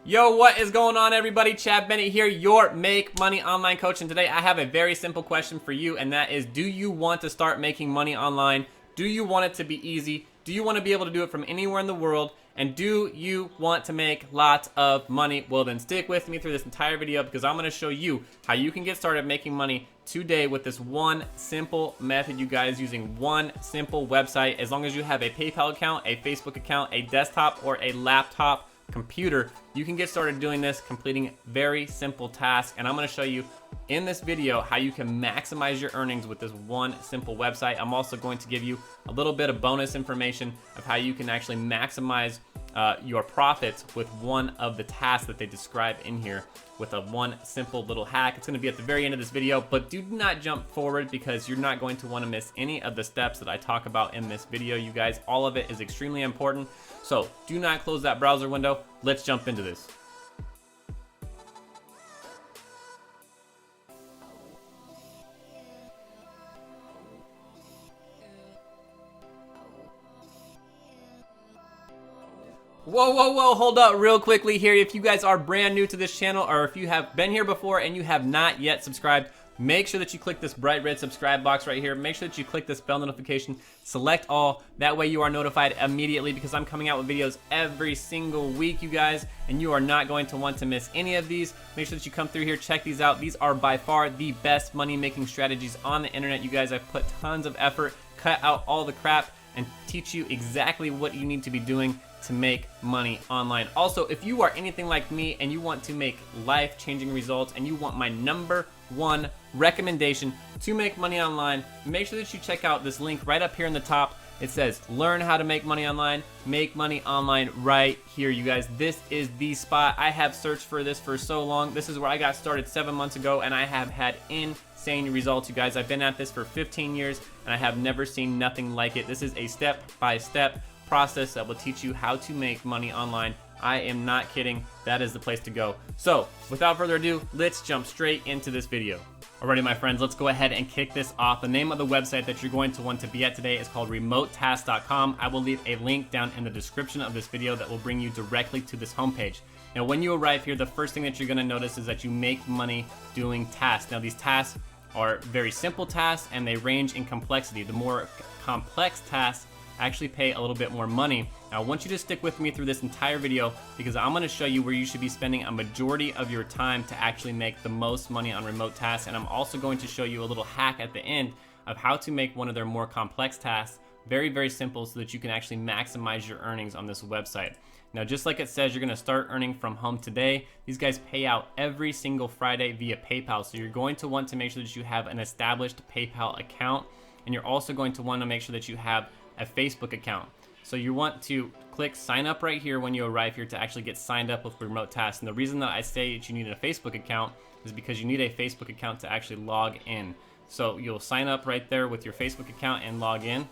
Yo, what is going on, everybody? Chad Bennett here, your Make Money Online coach, and today I have a very simple question for you, and that is, do you want to start making money online? Do you want it to be easy? Do you want to be able to do it from anywhere in the world? And do you want to make lots of money? Well, then stick with me through this entire video because I'm going to show you how you can get started making money today with this one simple method, you guys, using one simple website. As long as you have a PayPal account, a Facebook account, a desktop, or a laptop computer, you can get started doing this, completing very simple tasks. And I'm going to show you in this video how you can maximize your earnings with this one simple website. I'm also going to give you a little bit of bonus information of how you can actually maximize your profits with one of the tasks that they describe in here with a one simple little hack. It's going to be at the very end of this video, but do not jump forward because you're not going to want to miss any of the steps that I talk about in this video, you guys. All of it is extremely important. So do not close that browser window. Let's jump into this. Whoa, hold up real quickly here. If you guys are brand new to this channel, or if you have been here before and you have not yet subscribed, make sure that you click this bright red subscribe box right here. Make sure that you click this bell notification, select all. That way you are notified immediately because I'm coming out with videos every single week, you guys, and you are not going to want to miss any of these. Make sure that you come through here, check these out. These are by far the best money-making strategies on the internet, you guys. I've put tons of effort, cut out all the crap, and teach you exactly what you need to be doing to make money online. Also, if you are anything like me and you want to make life-changing results and you want my #1 recommendation to make money online, make sure that you check out this link right up here in the top. It says learn how to make money online, make money online right here, you guys. This is the spot. I have searched for this for so long. This is where I got started 7 months ago, and I have had insane results, you guys. I've been at this for 15 years and I have never seen nothing like it. This is a step-by-step process that will teach you how to make money online. I am not kidding. That is the place to go. So without further ado, let's jump straight into this video. Alrighty, my friends, let's go ahead and kick this off. The name of the website that you're going to want to be at today is called remotetask.com. I will leave a link down in the description of this video that will bring you directly to this homepage. Now, when you arrive here, the first thing that you're going to notice is that you make money doing tasks. Now, these tasks are very simple tasks and they range in complexity. The more complex tasks actually pay a little bit more money. Now, I want you to stick with me through this entire video because I'm going to show you where you should be spending a majority of your time to actually make the most money on remote tasks. And I'm also going to show you a little hack at the end of how to make one of their more complex tasks very, very simple so that you can actually maximize your earnings on this website. Now, just like it says, you're going to start earning from home today. These guys pay out every single Friday via PayPal. So you're going to want to make sure that you have an established PayPal account. And you're also going to want to make sure that you have a Facebook account. So you want to click sign up right here when you arrive here to actually get signed up with remote tasks. And the reason that I say that you need a Facebook account is because you need a Facebook account to actually log in. So you'll sign up right there with your Facebook account and log in.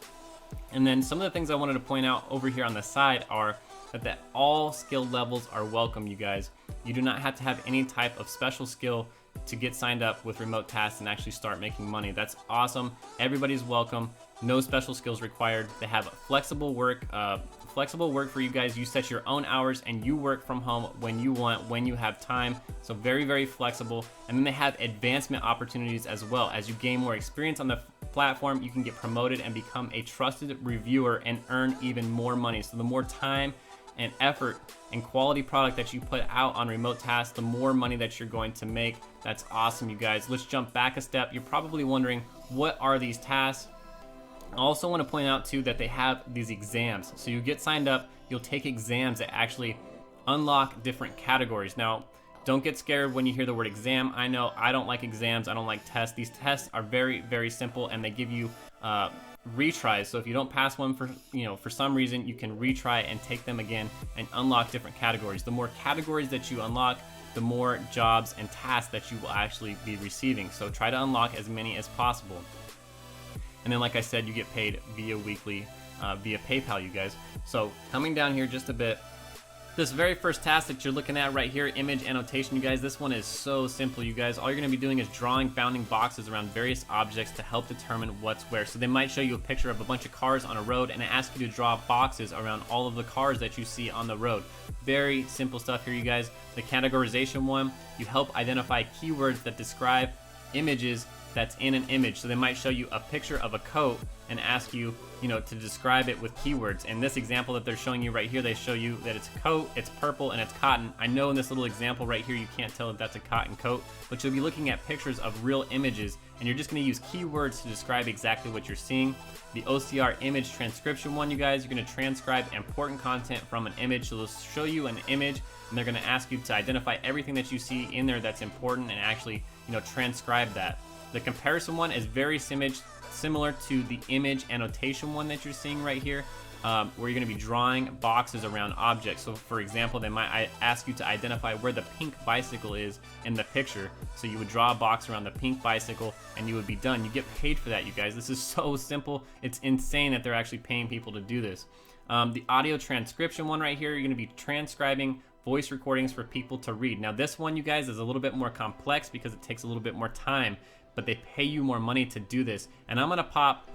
And then some of the things I wanted to point out over here on the side are that all skill levels are welcome, you guys. You do not have to have any type of special skill to get signed up with remote tasks and actually start making money. That's awesome. Everybody's welcome. No special skills required. They have flexible work for you guys. You set your own hours and you work from home when you want, when you have time. So very, very flexible. And then they have advancement opportunities as well. As you gain more experience on the platform, you can get promoted and become a trusted reviewer and earn even more money. So the more time and effort and quality product that you put out on remote tasks, the more money that you're going to make. That's awesome, you guys. Let's jump back a step. You're probably wondering, what are these tasks? I also want to point out too that they have these exams. So you get signed up, you'll take exams that actually unlock different categories. Now, don't get scared when you hear the word exam. I know I don't like exams, I don't like tests. These tests are very, very simple and they give you retries. So if you don't pass one for some reason, you can retry and take them again and unlock different categories. The more categories that you unlock, the more jobs and tasks that you will actually be receiving. So try to unlock as many as possible. And then, like I said, you get paid via weekly, via PayPal, you guys. So coming down here just a bit, This very first task that you're looking at right here, image annotation, you guys, this one is so simple, you guys. All you're gonna be doing is drawing bounding boxes around various objects to help determine what's where. So they might show you a picture of a bunch of cars on a road and ask you to draw boxes around all of the cars that you see on the road. Very simple stuff here, you guys. The categorization one, you help identify keywords that describe images that's in an image. So they might show you a picture of a coat and ask you, to describe it with keywords. In this example that they're showing you right here, they show you that it's a coat, it's purple, and it's cotton. I know in this little example right here, you can't tell if that's a cotton coat, but you'll be looking at pictures of real images, and you're just gonna use keywords to describe exactly what you're seeing. The OCR image transcription one, you guys, you're gonna transcribe important content from an image. So they'll show you an image, and they're gonna ask you to identify everything that you see in there that's important and actually, transcribe that. The comparison one is very similar to the image annotation one that you're seeing right here, where you're going to be drawing boxes around objects. So for example, they might ask you to identify where the pink bicycle is in the picture. So you would draw a box around the pink bicycle and you would be done. You get paid for that, you guys. This is so simple. It's insane that they're actually paying people to do this. The audio transcription one right here, you're going to be transcribing voice recordings for people to read. Now this one, you guys, is a little bit more complex because it takes a little bit more time, but they pay you more money to do this. And I'm gonna pop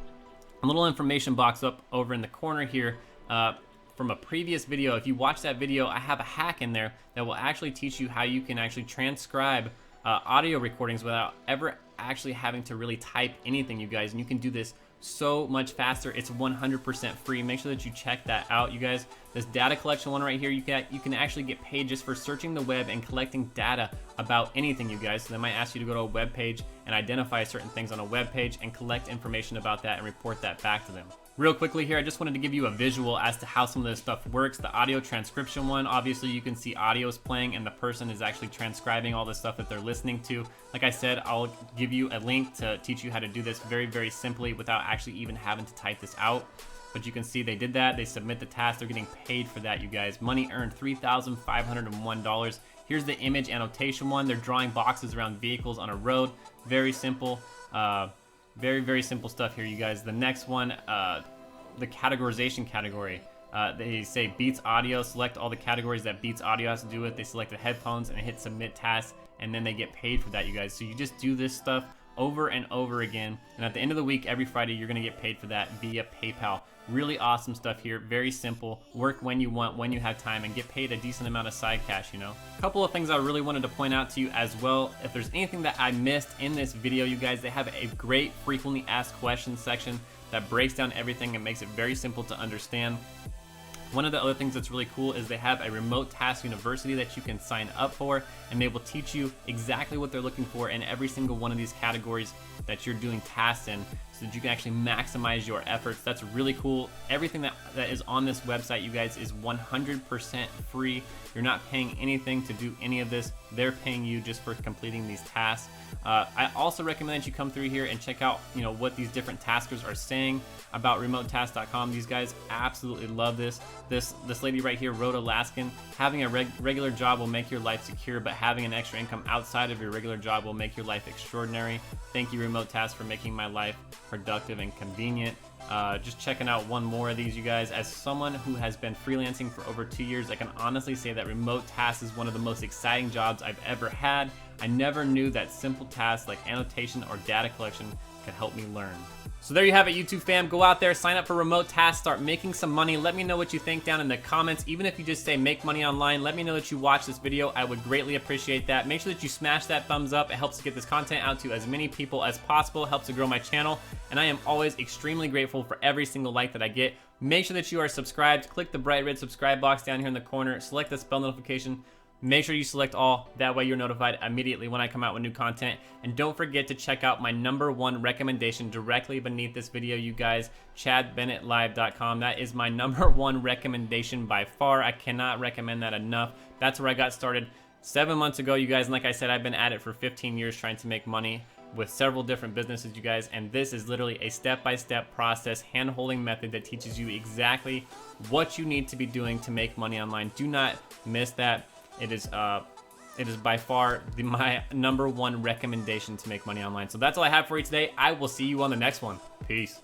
a little information box up over in the corner here from a previous video. If you watch that video, I have a hack in there that will actually teach you how you can actually transcribe audio recordings without ever actually having to really type anything, you guys. And you can do this so much faster. It's 100% free. Make sure that you check that out, you guys. This data collection one right here, you can actually get paid just for searching the web and collecting data about anything, you guys. So they might ask you to go to a web page and identify certain things on a web page and collect information about that and report that back to them. Real quickly here, I just wanted to give you a visual as to how some of this stuff works. The audio transcription one, obviously you can see audios playing and the person is actually transcribing all the stuff that they're listening to. Like I said, I'll give you a link to teach you how to do this very, very simply without actually even having to type this out. But you can see they did that. They submit the task. They're getting paid for that, you guys. Money earned, $3,501. Here's the image annotation one. They're drawing boxes around vehicles on a road. Very simple. Very, very simple stuff here, you guys. The next one, the categorization category. They say Beats Audio. Select all the categories that Beats Audio has to do with. They select the headphones and hit submit task, and then they get paid for that, you guys. So you just do this stuff over and over again, and at the end of the week, every Friday, you're gonna get paid for that via PayPal. Really awesome stuff here, very simple. Work when you want, when you have time, and get paid a decent amount of side cash, A couple of things I really wanted to point out to you as well. If there's anything that I missed in this video, you guys, they have a great frequently asked questions section that breaks down everything and makes it very simple to understand. One of the other things that's really cool is they have a remote task university that you can sign up for, and they will teach you exactly what they're looking for in every single one of these categories that you're doing tasks in, so that you can actually maximize your efforts. That's really cool. Everything that is on this website, you guys, is 100% free. You're not paying anything to do any of this. They're paying you just for completing these tasks. I also recommend that you come through here and check out, what these different taskers are saying about remotetask.com. These guys absolutely love this. This lady right here wrote Alaskan. Having a regular job will make your life secure, but having an extra income outside of your regular job will make your life extraordinary. Thank you, Remote Task, for making my life productive and convenient. Just checking out one more of these, you guys. As someone who has been freelancing for over 2 years, I can honestly say that Remote Tasks is one of the most exciting jobs I've ever had. I never knew that simple tasks like annotation or data collection could help me learn. So there you have it, YouTube fam. Go out there, sign up for Remote Tasks, start making some money. Let me know what you think down in the comments. Even if you just say make money online, let me know that you watched this video. I would greatly appreciate that. Make sure that you smash that thumbs up. It helps to get this content out to as many people as possible. It helps to grow my channel. And I am always extremely grateful for every single like that I get. Make sure that you are subscribed. Click the bright red subscribe box down here in the corner. Select the bell notification. Make sure you select all, that way you're notified immediately when I come out with new content. And don't forget to check out my #1 recommendation directly beneath this video, you guys, chadbennettlive.com. That is my #1 recommendation by far. I cannot recommend that enough. That's where I got started 7 months ago, you guys, and like I said, I've been at it for 15 years trying to make money with several different businesses, you guys, and this is literally a step-by-step process, hand-holding method that teaches you exactly what you need to be doing to make money online. Do not miss that. It is by far my #1 recommendation to make money online. So that's all I have for you today. I will see you on the next one. Peace.